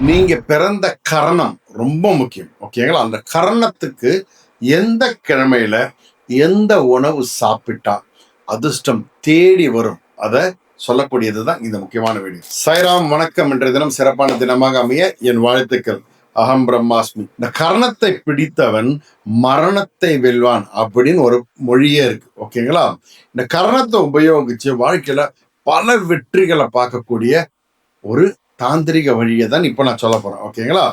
நீங்க பிறந்த கரணம் ரொம்ப முக்கியம். ஓகேங்களா? அந்த கரணத்துக்கு எந்த கிழமையில எந்த உணவு சாப்பிட்டா அதிர்ஷ்டம் தேடி வரும், அதை சொல்லக்கூடியதுதான் இந்த முக்கியமான வீடியோ. சாய்ராம், வணக்கம். இன்றைய தினம் சிறப்பான தினமாக அமைய என் வாழ்த்துக்கள். அகம் பிரம்மாஸ்மி. இந்த கரணத்தை பிடித்தவன் மரணத்தை வெல்வான் அப்படின்னு ஒரு மொழியே இருக்கு. ஓகேங்களா? இந்த கரணத்தை உபயோகிச்சு வாழ்க்கையில பல வெற்றிகளை பார்க்கக்கூடிய ஒரு தாந்திரிக வழியை தான் இப்ப நான் சொல்ல போறேன். ஓகேங்களா?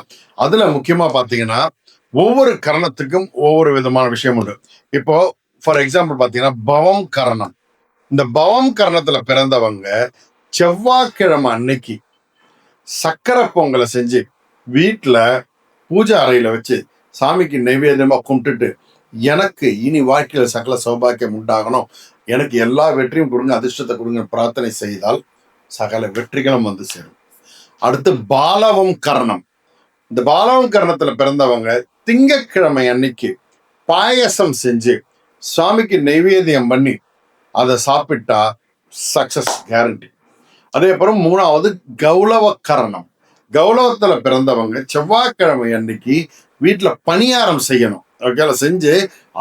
அதுல முக்கியமா பாத்தீங்கன்னா ஒவ்வொரு கரணத்துக்கும் ஒவ்வொரு விதமான விஷயம் உண்டு. இப்போ ஃபார் எக்ஸாம்பிள் பாத்தீங்கன்னா பவம் கரணம். இந்த பவம் கரணத்துல பிறந்தவங்க செவ்வாய்க்கிழமை அன்னைக்கு சக்கரை பொங்கலை செஞ்சு வீட்டுல பூஜை அறையில வச்சு சாமிக்கு நைவேத்தியமா கும்பிட்டுட்டு, எனக்கு இனி வாழ்க்கையில சகல சௌபாக்கியம் உண்டாகணும், எனக்கு எல்லா வெற்றியும் கொடுங்க, அதிர்ஷ்டத்தை கொடுங்க பிரார்த்தனை செய்தால் சகல வெற்றிகளும் வந்து சேரும். அடுத்து பாலவம் கரணம். இந்த பாலவம் கரணத்துல பிறந்தவங்க திங்கட்கிழமை அன்னைக்கு பாயசம் செஞ்சு சுவாமிக்கு நைவேத்தியம் பண்ணி அதை சாப்பிட்டா சக்சஸ் கேரண்டி. அதே போல மூணாவது கௌளவ கரணம். கௌளவத்துல பிறந்தவங்க செவ்வாய்க்கிழமை அன்னைக்கு வீட்டுல பணியாரம் செய்யணும். ஓகேல, செஞ்சு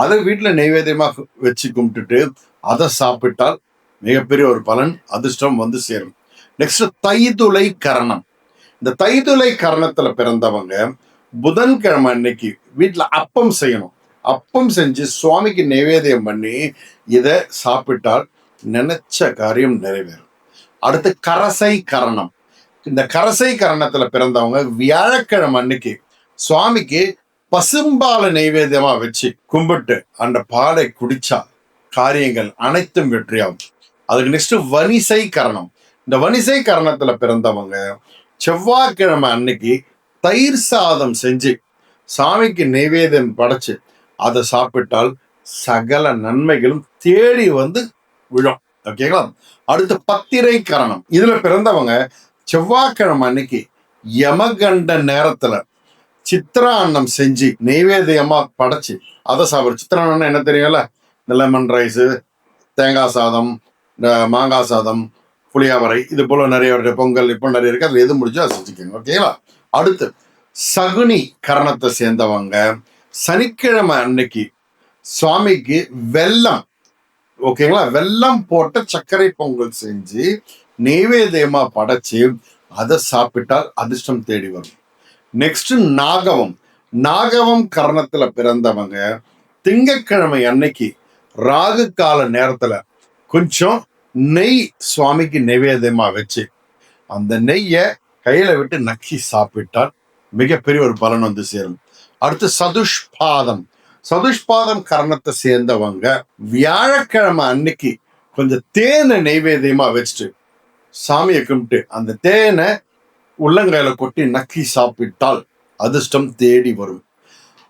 அதை வீட்டுல நைவேத்தியமாக வச்சு கும்பிட்டுட்டு அதை சாப்பிட்டால் மிகப்பெரிய ஒரு பலன், அதிர்ஷ்டம் வந்து சேரும். நெக்ஸ்ட் தைதுளை கரணம். இந்த தைதுளை கரணத்துல பிறந்தவங்க புதன்கிழமை அன்னைக்கு வீட்டுல அப்பம் செய்யணும். அப்பம் செஞ்சு சுவாமிக்கு நைவேத்தியம் பண்ணி இதை சாப்பிட்டால் நினைச்ச காரியம் நிறைவேறும். அடுத்து கரசை கரணம். இந்த கரசை கரணத்துல பிறந்தவங்க வியாழக்கிழமை அன்னைக்கு சுவாமிக்கு பசும்பாலை நைவேத்தியமா வச்சு கும்பிட்டு அந்த பாலை குடிச்சா காரியங்கள் அனைத்தும் வெற்றியாகும். அதுக்கு நெக்ஸ்ட் வனிசை கரணம். இந்த வனிசை கரணத்துல பிறந்தவங்க செவ்வாய்க்கிழமை அன்னைக்கு தயிர் சாதம் செஞ்சு சாமிக்கு நைவேத்தியம் படைச்சு அதை சாப்பிட்டால் சகல நன்மைகளும் தேடி வந்து விழும். ஓகேங்களா? அடுத்து பத்திரை கரணம். இதுல பிறந்தவங்க செவ்வாய்க்கிழமை அன்னைக்கு யமகண்ட நேரத்துல சித்திரா அன்னம் செஞ்சு நைவேத்தியமா படைச்சு அதை சாப்பிடும். சித்திரா அன்னம் என்ன தெரியும்ல, இந்த லெமன் ரைஸு, தேங்காய் சாதம், மாங்காய் சாதம், புளியாவரை, இது போல நிறைய பொங்கல் இப்போ நிறைய இருக்கு. அதுல எது முடிஞ்சோ அதை செஞ்சுக்கோங்க. ஓகேங்களா? அடுத்து சகுனி கரணத்தை சேர்ந்தவங்க சனிக்கிழமை அன்னைக்கு சுவாமிக்கு வெல்லம், ஓகேங்களா, வெல்லம் போட்ட சர்க்கரை பொங்கல் செஞ்சு நைவேத்தியமா படைச்சு அதை சாப்பிட்டால் அதிர்ஷ்டம் தேடி வரும். நெக்ஸ்ட் நாகவம். நாகவம் கரணத்துல பிறந்தவங்க திங்கட்கிழமை அன்னைக்கு ராகு கால நேரத்துல கொஞ்சம் நெய் சுவாமிக்கு நைவேத்தியமா வச்சு அந்த நெய்யை கையில விட்டு நக்கி சாப்பிட்டால் மிகப்பெரிய ஒரு பலன் வந்து சேரும். அடுத்து சதுஷ்பாதம். சதுஷ்பாதம் கரணத்தை சேர்ந்தவங்க வியாழக்கிழமை அன்னைக்கு கொஞ்சம் தேனை நைவேத்தியமா வச்சுட்டு சாமியை கும்பிட்டு அந்த தேனை உள்ளங்கையில கொட்டி நக்கி சாப்பிட்டால் அதிர்ஷ்டம் தேடி வரும்.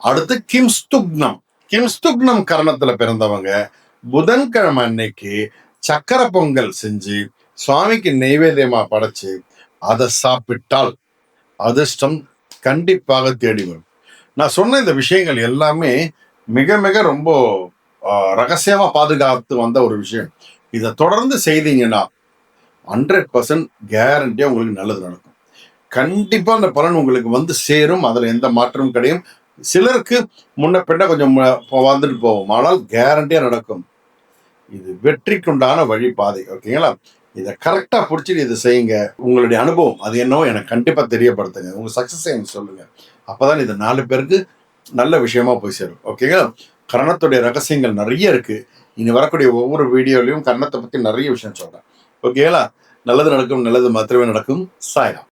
அடுத்து கிம்ஸ்துக்னம். கிம்ஸ்துக்னம் கரணத்துல பிறந்தவங்க புதன்கிழமை அன்னைக்கு சக்கரை பொங்கல் செஞ்சு சுவாமிக்கு நைவேத்தியமா படைச்சு அதை சாப்பிட்டால் அதிர்ஷ்டம் கண்டிப்பாக தேடி வரும். நான் சொன்ன இந்த விஷயங்கள் எல்லாமே மிக மிக ரொம்ப ரகசியமா பாதுகாத்து வந்த ஒரு விஷயம். இதை தொடர்ந்து செய்தீங்கன்னா 100% கேரண்டியா உங்களுக்கு நல்லது நடக்கும். கண்டிப்பா அந்த பலன் உங்களுக்கு வந்து சேரும். அதுல எந்த மாற்றமும் கிடையாது. சிலருக்கு முன்ன பின்ன கொஞ்சம் வந்துட்டு போவோம், ஆனால் கேரண்டியா நடக்கும். இது வெற்றிக்குண்டான வழிபாதை. ஓகேங்களா? இதை கரெக்டா பிடிச்சிட்டு இதை செய்யுங்க. உங்களுடைய அனுபவம் அது என்னவோ எனக்கு கண்டிப்பா தெரியப்படுத்துங்க. உங்க சக்சஸ் எனக்கு சொல்லுங்க. அப்பதான் இது 4 பேருக்கு நல்ல விஷயமா போய் சேரும். ஓகேங்களா? கரணத்துடைய ரகசியங்கள் நிறைய இருக்கு. இனி வரக்கூடிய ஒவ்வொரு வீடியோலையும் கரணத்தை பத்தி நிறைய விஷயம் சொல்றேன். ஓகேங்களா? நல்லது நடக்கும், நல்லது மாத்திரமே நடக்கும். சாய்ராம்.